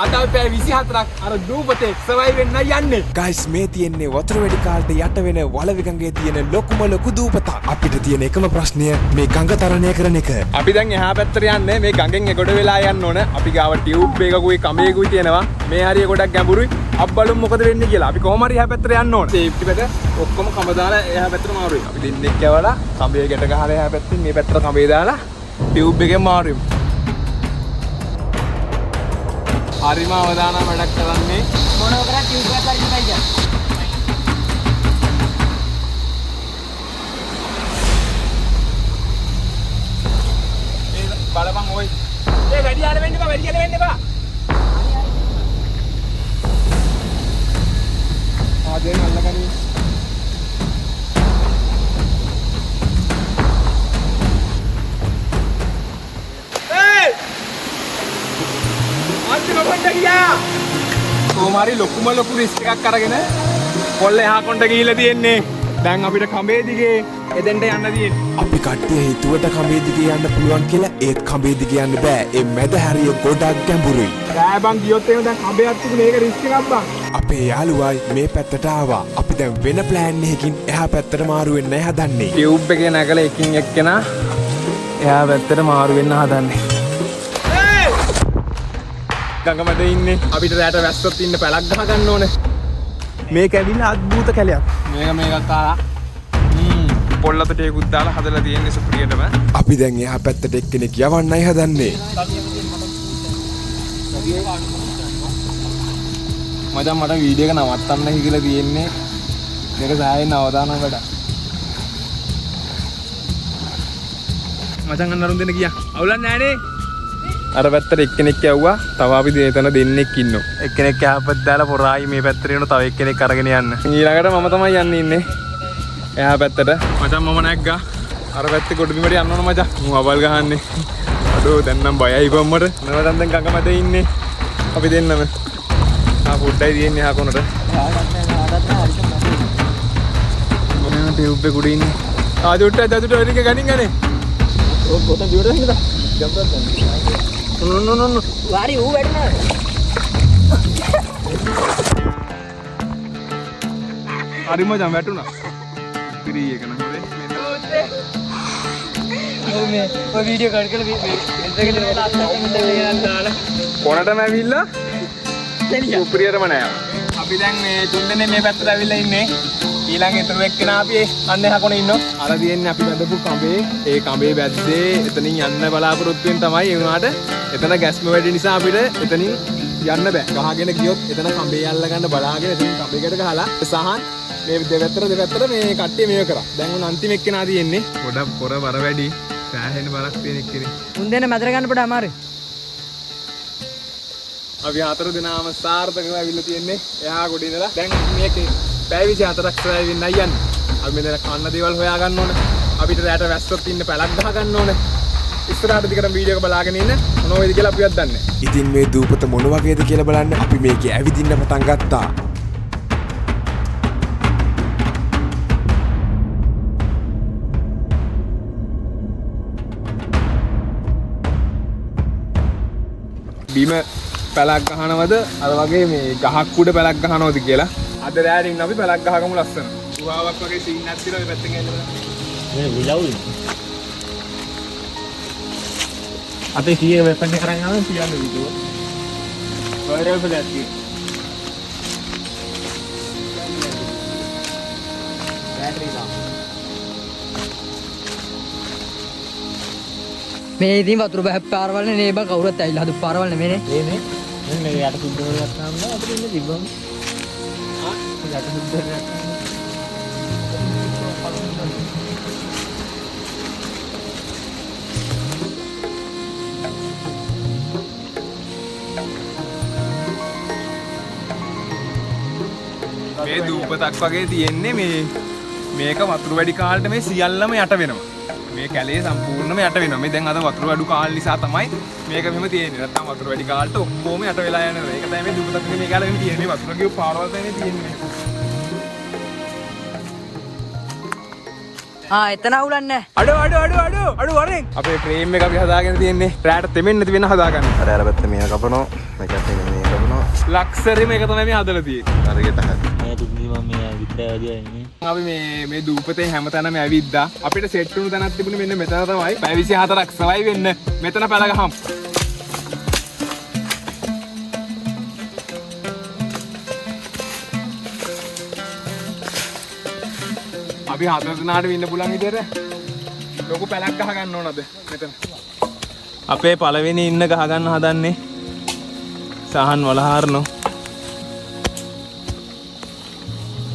අද අපි 24ක් අර දූපතේ සර්වයිව් වෙන්න යන්නේ. ගයිස් මේ තියෙන්නේ වතුර වැඩි කාලට යට වෙන වලවි ගඟේ තියෙන ලොකුම ලොකු දූපතක්. අපිට තියෙන එකම ප්‍රශ්නය මේ ගඟ තරණය කරන එක. අපි දැන් එහා පැත්තට යන්නේ මේ ගඟෙන් එගොඩ වෙලා යන්න ඕන. අපි ගාව ටියුබ් එකකුයි කඹයකුයි තියෙනවා. මේ හරිය ගොඩක් ගැඹුරුයි. අප්බලුම් මොකද වෙන්නේ කියලා. අපි කොහොම හරි එහා පැත්තට යන්න ඕන. සේෆ්ටි පැක ඔක්කොම කඹ දාලා එහා පැත්තට මාරුයි. අපි දෙන්නෙක් යවලා කඹය ගැට ගහලා එහා පැත්තෙන් මේ පැත්තට කඹය දාලා ටියුබ් එකෙන් මාරුයි. හරිම අවදානම් වැඩක් කරන්නේ. මොනව කරා ටියුබ් එකක් හරි ඉඳලා ඉන්න. ඒ බලපන් ඔය. ඒ වැඩි යාල වෙන්න එපා, වැඩි යාල වෙන්න එපා. ආදෙන් අල්ලගනි. කොහොමරි ලොකුම ලොකු රිස්ක් එකක් අරගෙන පොල්ල එහා කොණ්ඩ ගිහිල්ලා තියෙන්නේ. දැන් අපිට කඹේ දිගේ එදෙන්ට යන්න තියෙන්නේ. අපි කට්ටිය හිතුවට කඹේ දිගේ යන්න පුළුවන් කියලා ඒත් කඹේ දිගේ යන්න බෑ. ඒ මැද හරිය ගොඩක් ගැඹුරුයි. රෑ බං ගියොත් එහෙම දැන් කඹයක් තිබුණ මේක රිස්ක් එකක් බං. අපේ යාළුවයි මේ පැත්තට ආවා. අපි දැන් වෙන ප්ලෑන් එකකින් එහා පැත්තට මාරු වෙන්න හදන්නේ. ටියුබ් එකේ නැගලා එකින් එක්කෙනා එහා පැත්තට මාරු වෙන්න හදන්නේ. ගඟමැද ඉන්නේ. අපිට රැට වැස්සොත් ඉන්න පැලක් ගහ ගන්න ඕනේ. මේක ඇවිල්ලා අද්භූත කැලයක්. මේකත් ආලා. පොල්ලතට ඒකුත් දාලා හදලා තියෙන්නේ සුප්‍රියටම. අපි දැන් එහා පැත්තට එක්කෙනෙක් යවන්නයි හදන්නේ. මචං මට වීඩියෝ එක නවත්තන්න කියලා තියෙන්නේ. මේක සෑහෙන අවදානම් වැඩක්. මචං අන්නරුන් දෙන්න ගියා. අවුලක් නෑනේ. අර පැත්තට එක්කෙනෙක් යවුවා. තව අපි එතන දෙන්නෙක් ඉන්නවා. එක්කෙනෙක් යහපත් දාලා පොරායි මේ පැත්තට යන තව එක්කෙනෙක් අරගෙන යන්න. ඊළඟට මම තමයි යන්නේ ඉන්නේ. එහා පැත්තට. මචං මම නැග්ගා. අර පැත්තේ ගොඩ බිමට යන්න ඕන මචං. මම අවල් ගහන්නේ. අඩෝ දැන් නම් බයයි බම්මට. නවතන් දැන් ගඟ මැද ඉන්නේ. අපි දෙන්නම. පොඩ්ඩයි තියෙන්නේ එහා කොනට. මොනවා ටියුබ් එක උඩ ඉන්නේ. ආදුට්ට වැඩික ගනින් ගනේ. ඔය කොතන දිවට ඉන්නද? ජම්පර් ගන්න. නෝ වාරි ඌ වැඩිනවා. හරි මචං වැටුණා. පිරී එක නේද? ඔව් මේ ඔය වීඩියෝ කඩ කරලා කොනටම ඇවිල්ලා සුප්‍රියටම නෑ. අපි දැන් මේ තුන්දෙනේ මේ පැත්තට ඇවිල්ලා ඉන්නේ. ඊළඟ ඊතර එක්කෙනා අපි අන්න එහා කොනේ ඉන්නවා. අර තියෙන්නේ අපි බඳපු කඹේ. ඒ කඹේ වැද්දේ එතනින් යන්න බලාපොරොත්තු වෙන තමයි. ඒ වුණාට එතන ගැස්ම වැඩි නිසා අපිට එතනින් යන්න බෑ. ගහගෙන ගියොත් එතන කඹේ අල්ල ගන්න බලාගෙන එතනින් කඹේකට ගහලා සහන් මේ දෙපැත්තට මේ කට්ටිය මේව කරා. දැන් උන් අන්තිම එක්කෙනා තියෙන්නේ. පොඩක් පොර බර වැඩි. සෑහෙන බරක් තියෙන එක්කෙනේ. උන් දෙන්න මැදට ගන්න පොඩ අමාරුයි. අපි හතර දෙනාම සාර්ථකව ඇවිල්ලා තියෙන්නේ එහා ගොඩ ඉඳලා. දැන් මේකේ පැය 24ක් සරයි වෙන්නයි යන්නේ. අපි මෙතන කන්න දේවල් හොයා ගන්න ඕනේ. අපිට රැට වැස්සොත් ඉන්න පැලක් ගහ ගන්න ඕනේ. ඉස්සරහට දිගටම වීඩියෝ එක බලාගෙන ඉන්න. මොන වේද කියලා අපිවත් දන්නේ නැහැ. ඉතින් මේ දූපත මොන වගේද කියලා බලන්න අපි මේකේ ඇවිදින්න පටන් ගත්තා. බීම පැලක් ගහනවද අර වගේ මේ ගහක් උඩ පැලක් ගහනවද කියලා. අද රැට ඉන්න අපි පැලක් ගහගමු ලස්සන. ගුහාවක් වගේ සීන් එකක් තියෙනවා මේ පැත්තෙන් ඇවිල්ලා. මේ විලවුයි. අපේ කීයේ වෙපන් එක කරන් ආවම තියන්න වීඩියෝ. වයිරල් වෙලා තියෙනවා. බැටරි ලා. මේ ඉතින් වතුර බහැප් පාරවල් නේ බං කවුරුත් ඇවිල්ලා හදු පාරවල් නෙමෙයිනේ. නේ මෙන්න යට සුද්ධ කරලා ගත්තාම අපිට ඉන්න තිබ්බම. යට සුද්ධ කරලා මේ දූපතක් වගේ තියෙන්නේ මේක වතුර වැඩි කාලෙට මේ සියල්ලම යට වෙනවා. මේ කැලේ සම්පූර්ණයෙන්ම යට වෙනවා. මේ දැන් අද වතුර අඩු කාල නිසා තමයි මේක මෙහෙම තියෙන්නේ. නැත්නම් වතුර වැඩි කාලට ඔක්කොම යට වෙලා යනවා. ඒක තමයි මේ දුපතක් මේ කාලේ මෙහෙම තියෙන්නේ. වතුර ගිය පාරවල් තමයි තියෙන්නේ. එතන අවුලක් නැහැ. අඩු වරෙන්. අපේ ෆ්‍රේම් එක අපි හදාගෙන තියෙන්නේ. රැට තෙමෙන්න නැති වෙන හදාගන්න. අර පැත්ත මෙයා කපනවා. මේකත් එන්නේ ලක්සරි මේක තමයි මේ හදලා තියෙන්නේ. හරියට හරි. මේ තුන්දි මම මේ විද්‍යාවදී ඉන්නේ. අපි මේ දූපතේ හැමතැනම ඇවිද්දා. අපිට සෙට් වුණු තැනක් තිබුණේ මෙන්න මෙතන තමයි. පැය 24ක් සවයි වෙන්න. මෙතන පැල ගහමු. අපි 4 දිනාට වෙන්න පුළුවන් විදියට ලොකු පැලක් ගහ ගන්න ඕනද මෙතන. අපේ පළවෙනි ඉන්න ගහ ගන්න හදන්නේ සහන් වලහාරනෝ.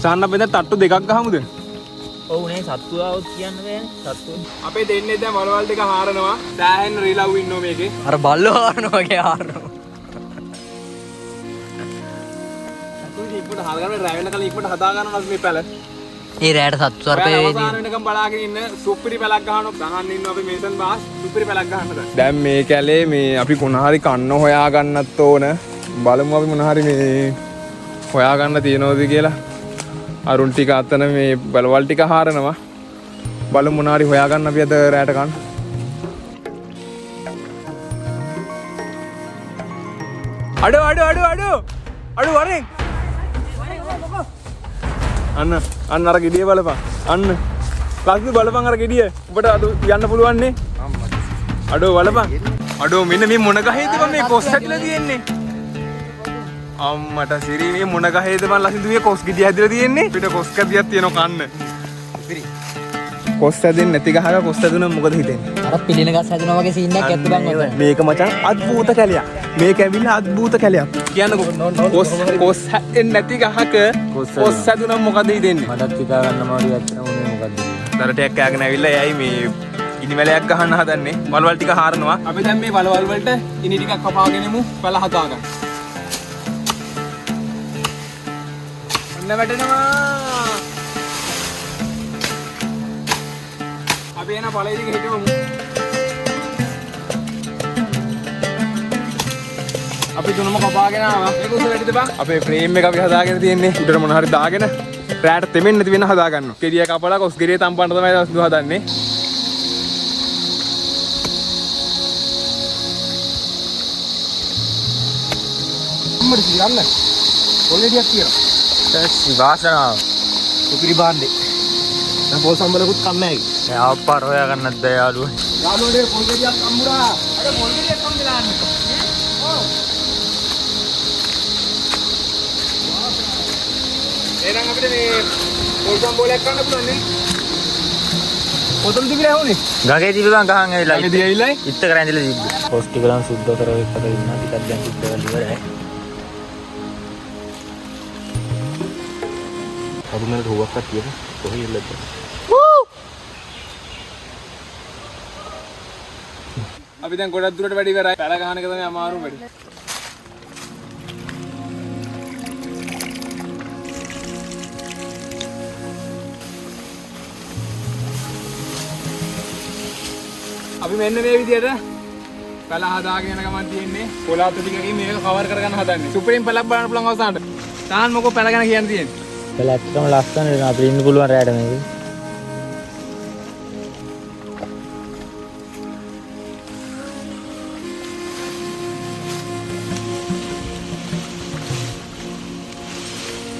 සහන් අපි දැන් තට්ටු දෙකක් ගහමුද? ඔව් නේ සත්තු ආවොත් කියන්න බෑනේ සත්තු. අපේ දෙන්නේ දැන් වලවල් ටික හාරනවා. සෑහෙන රිලව් ඉන්නෝ මේකේ. අර බල්ලෝ හරනවා වගේ හරනවා. අකුයි ඉක්මනට හදාගන්න රැ වෙන කලින් ඉක්මනට හදා ගන්නවා මේ පැල. ඒ රැයට සත්තු සර්පේ අවසාන වෙනකම් බලාගෙන ඉන්න සුප්පිරි පැලක් ගහනවා. ගහන්න ඉන්නවා අපි මේසන් බාස් සුප්පිරි පැලක් ගහන්න දැන් මේ කැලේ මේ අපි මොන හරි කන්න හොයා ගන්නත් ඕන. බලමු අපි මොන හරි මේ හොයා ගන්න තියනවද කියලා. අරුන් ටික අතන මේ බලවල් ටික හාරනවා. බලමු මොන හරි හොයා ගන්න අපි අද රැට කන්න. අඩෝ වරෙන් අන්න අර ගෙඩිය බලපන්. අන්න ලක්ෂ්මි බලපන් අර ගෙඩිය. ඔබට අද යන්න පුළුවන් නේ. අඩෝ බලපන්. අඩෝ මෙන්න මේ මොන ගහේද මේ කොස් හැදිලා තියෙන්නේ. අම්මට සිරි මේ මොන ගහේද මන් ලසින්දු මේ කොස් ගෙඩිය හැදිලා තියෙන්නේ. පිට කොස් කදියක් තියෙනවා කන්න. සිරි. කොස් හැදෙන්නේ නැති ගහක කොස් හැදුනම මොකද හිතෙන්නේ? අර පිළින ගස් හැදෙනවා වගේ සීන් එකක් ඇත්ත බං ඔතන. මේක මචං අද්භූත කැලයක්. මේක ඇවිල්ලා අද්භූත කැලයක්. කියන්නකෝ කොස් හැදෙන්නේ නැති ගහක කොස් හැදුනම මොකද හිතෙන්නේ? මටත් හිතා ගන්න මාරු ඇත්තම උනේ මොකද්ද? දරටයක් කෑගෙන ඇවිල්ලා එයයි මේ ඉනිවැලයක් ගහන්න හදන්නේ. වලවල් ටික හාරනවා. අපි දැන් මේ වලවල් වලට ඉනි ටිකක් කපාගෙන යමු. පැල හදාගන්න. ඔන්න වැටෙනවා. අපි එන පළේ ටික හිටවමු. අපි තුනම කපාගෙන ආවා. මේක උස වැඩිද බං? අපේ ෆ්‍රේම් එක අපි හදාගෙන තියෙන්නේ. උඩට මොන හරි දාගෙන රැට තෙමෙන්නේ නැති වෙන හදාගන්නවා. කෙඩිය කපලා කොස් ගෙඩිය තම්පන්න තමයි දවස් දුව හදන්නේ. අම්මට සියන්න. ඔල්රෙඩියක් කියලා. වාසනාව. සුපිරි බාණ්ඩේ. දැන් පොල් සම්බලකුත් කන්නේ නැහැ. මේ ආප්පාර හොයා ගන්නත් බෑ යාළුවා. යාළුවනේ පොල් ගෙඩියක් අම්බුරා. අර පොල් ගෙඩියක් අම්බලා යන්න. ඔව්. එහෙනම් අපිට මේ පොල් සම්බෝලයක් ගන්න පුළුවන් නේ. කොතනද තිබිලා හොනේ? ගගේ තිබ්බන් ගහන් ඇවිල්ලා. ගගේ තියවිල්ලයි. ඉත්ත කරන් ඉඳලා තිබ්බ. පොස්ට් එක ගලන් සුද්ධ කරලා ඉස්සර ඉන්නා ටිකක් දැන් සුද්ධ කරලා ඉවරයි. අරුමකට හුවක් කටියද කොහේ ඉල්ලද? අපි දැන් ගොඩක් දුරට වැඩි කරා. පැල ගහන එක තමයි අමාරුම වැඩි. අපි මෙන්න මේ විදියට පැල හදාගෙන යන ගමන් තියෙන්නේ. පොලාතු ටිකකින් මේක කවර් කරගන්න හදන්නේ. සුප්‍රීම් පැලක් බලන්න පුළුවන් අවසානට. තාන් මොකෝ පැල ගැන කියන්න තියෙන්නේ. පැලක්කම ලස්සන වෙනවා අපිට ඉන්න පුළුවන් රැයට මේක.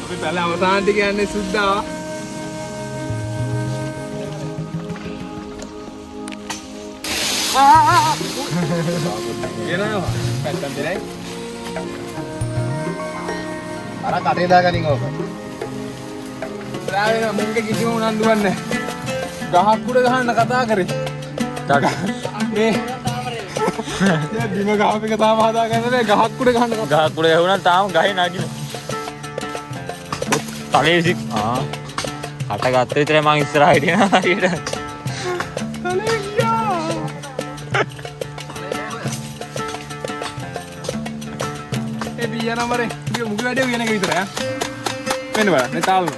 අපි පැල අවසානට කියන්නේ සුද්දා. එනවා පැත්තෙන් දෙලයි. අර කටේ දාගනින් ඕක. රාවෙන මුංගේ කිසිම උනන්දුවක් නැහැ. ගහක් උඩ ගහන්න කතා කරේ. මේ බිම ගහපු එක තාම හදාගන්න නෑ. ගහක් උඩ ගහන්න කතා. ගහක් උඩ ගහුණා තාම ගහේ නගින. තලේ විසි කට ගත්ත විතරයි මං ඉස්සරහට එනවා හරියට. ඒ බිය නම්බරේ මුගේ වැඩේ උයන එක විතරයි ආ. වෙන්න බලන්න මේ තාලු.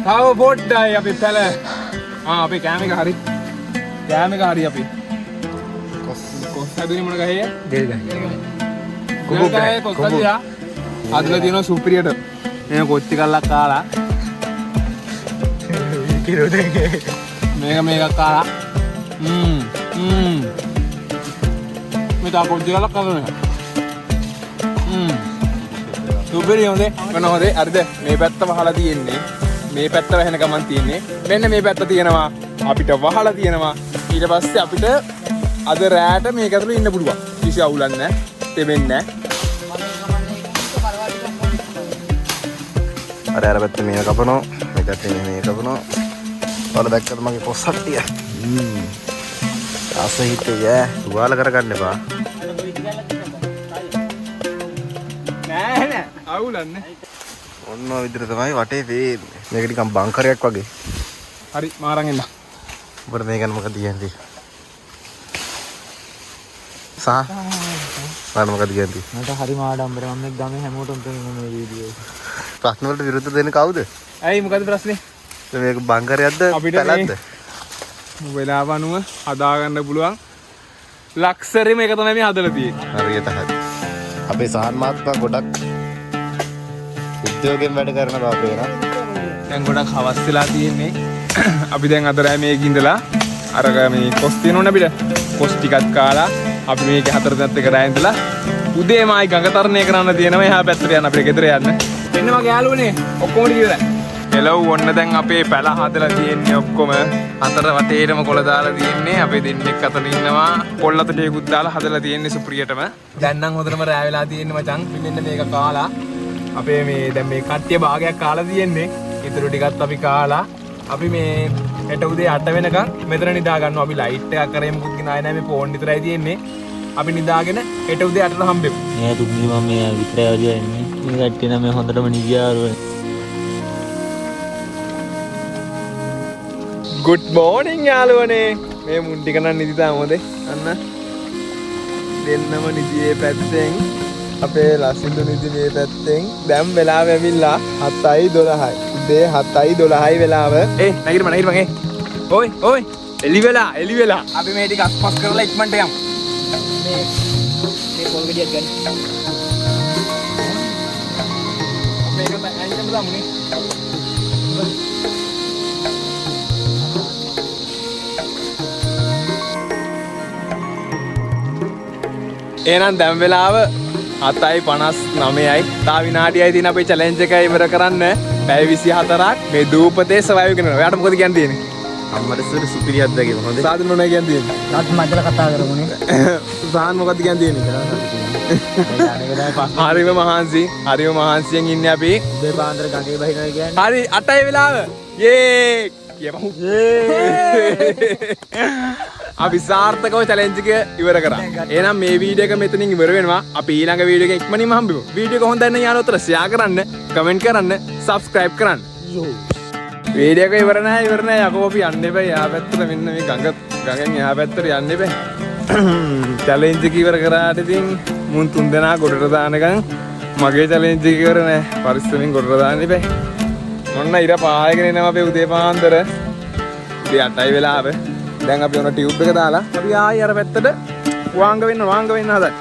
තව පොඩ්ඩයි අපි පැල. අපි කෑම එක හරි. කෑම එක හරි අපි. කොස් හැදුනේ මොන ගහේ? දෙල් ගහේ. කුඹු ගහේ කොස් හැදියා. අදලා දිනන සුප්‍රියට. එන කොච්චි කල්ලක් කාලා. කිරෝ දෙකේ. මේක කාලා. තා කොච්චර කලක් කරන්නේ. සුපිරි හොඳේ. මොන හොඳේ? හරිද? මේ පැත්ත වහලා තියෙන්නේ. මේ පැත්ත වැහෙන ගමන් තියෙන්නේ. මෙන්න මේ පැත්ත තියෙනවා. අපිට වහලා තියෙනවා. ඊට පස්සේ අපිට අද රැට මේක ඇතුළේ ඉන්න පුළුවන්. කිසි අවුලක් නැහැ. තෙමෙන්නේ නැහැ. අර පැත්ත මේ කපනවා. මේ පැත්තේ මේ කපනවා. වල දැක්කද මගේ කොස්සට්ටිය. ආසහිතේ තුවාල කරගන්න එපා. නෑ නෑ. අවුලක් නැහැ. ඔන්න ඔය විදිහට තමයි වටේ පේන්නේ. මේක නිකන් බංකරයක් වගේ. හරි මාරන් එන්න. ඔබට මේ ගැන මොකද කියන්නේ? මට මොකද කියන්නේ? මට හරි මාඩම්බර මම මේ ගමේ හැමෝටම පෙන්නන මේ වීඩියෝ. ප්‍රශ්න වලට විරුද්ධ දෙන්නේ කවුද? ඇයි මොකද ප්‍රශ්නේ? මේක බංකරයක්ද පැලක්ද? වෙලාව අනුව හදා ගන්න පුළුවන් ලක්ෂරි මේක තමයි මේ හදලා තියෙන්නේ. හරියට හරි. අපේ සහන් මහත්මයා ගොඩක් උද්‍යෝගයෙන් වැඩ කරන බව පේනවා. දැන් ගොඩක් හවස් වෙලා තියෙන්නේ. අපි දැන් අද රෑ මේක ඉඳලා අර මේ කොස් තියෙනවනේ අපිට. කොස් ටිකක් කාලා අපි මේක හතර දෙනත් එක රෑ ඉඳලා උදේම ආයි ගඟ තරණය කරන්න තියෙනවා. එහා පැත්තට යන්න අපිට ගෙදර යන්න. එන්න මගේ යාළුවනේ ඔක්කොම ටික ඉවරයි. හෙලෝ ඔන්න දැන් අපේ පැල හදලා තියෙන්නේ ඔක්කොම. අතර වටේටම කොළ දාලා තියෙන්නේ. අපේ දෙන්නෙක් අතන ඉන්නවා. කොල්ල අතට ඒකුත් දාලා හදලා තියෙන්නේ සුප්‍රියටම. දැන් නම් හොඳටම රෑ වෙලා තියෙන්නේ මචං. මෙන්න මේක කාලා අපේ මේ දැන් මේ කට්ටිය භාගයක් කාලා තියෙන්නේ. ඊටු ටිකත් අපි කාලා අපි මේ හෙට උදේ 8 වෙනකන් මෙතන නිදා ගන්නවා. අපි ලයිට් එකක් කරේ මුකුත් ගිනාය නැහැ. මේ ෆෝන් විතරයි තියෙන්නේ. අපි නිදාගෙන හෙට උදේ 8ට හම්බෙමු. මේ තුන්දි මම මේ විතරයි වලිය ඉන්නේ. මේ කට්ටිය නම් මේ හොඳටම නිදියාරුයි. good morning යාළුවනේ. මේ මුන් ටික නම් නිදි තාම හොඳේ. අන්න දෙන්නම නිදියේ පැත්තෙන් අපේ ලසිඳු නිදි මේ පැත්තෙන්. දැන් වෙලාව ඇවිල්ලා 7:12යි. උදේ 7:12යි වෙලාව. නැගිටම ඒ. ඔයි එලි වෙලා. අපි මේ ටික අස්පස් කරලා ඉක්මනට යමු. මේ පොල් ගෙඩියක් ගන්න. මේක ඇයිදම දාමුනේ. එහෙනම් දැන් වෙලාව 7:59යි. තා විනාඩියයි තියෙන අපේ චැලෙන්ජ් එක ඉවර කරන්න. පැය 24ක් මේ දූපතේ සර්වයිව් කරනවා. ඔයාට මොකද කියන්න තියෙන්නේ? අම්මට සුපිරි අත්දැකීම හොඳයි. සාදු මොනවද කියන්න තියෙන්නේ? තාත් මැදලා කතා කරමුනේ. සාහන් මොකද කියන්න තියෙන්නේ? හරිම මහන්සියෙන් ඉන්නේ අපි. උදේ පාන්දර ගඟේ බහිනවා කියන්නේ. හරි 8යි වෙලාව. යේ කියපහු. අපි සාර්ථකව චැලෙන්ජ් එක ඉවර කරා. එහෙනම් මේ වීඩියෝ එක මෙතනින් ඉවර වෙනවා. අපි ඊළඟ වීඩියෝ එකෙන් ඉක්මනින්ම හම්බෙමු. වීඩියෝ එක හොඳ නම් යාළුවෝතර ෂෙයා කරන්න, කමෙන්ට් කරන්න, සබ්ස්ක්‍රයිබ් කරන්න. වීඩියෝ එක ඉවර නැහැ. යකෝ අපි යන්න එපා. යා පැත්තට මෙන්න මේ ගඟෙන් එහා පැත්තට යන්න එපා. චැලෙන්ජ් එක ඉවර කරාට ඉතින් මුන් තුන් දෙනා ගොඩට දානකම් මගේ චැලෙන්ජ් එක ඉවර නැහැ. පරිස්සමෙන් ගොඩට දාන්න එපා. මොන්න ඉර පායගෙන එනවා අපේ උදේ පාන්දර. උදේ 8යි වෙලාව. දැන් අපි ඔන්න ටියුබ් එක දාලා අපි ආයි අර පැත්තට වාංග වෙන්න හදා.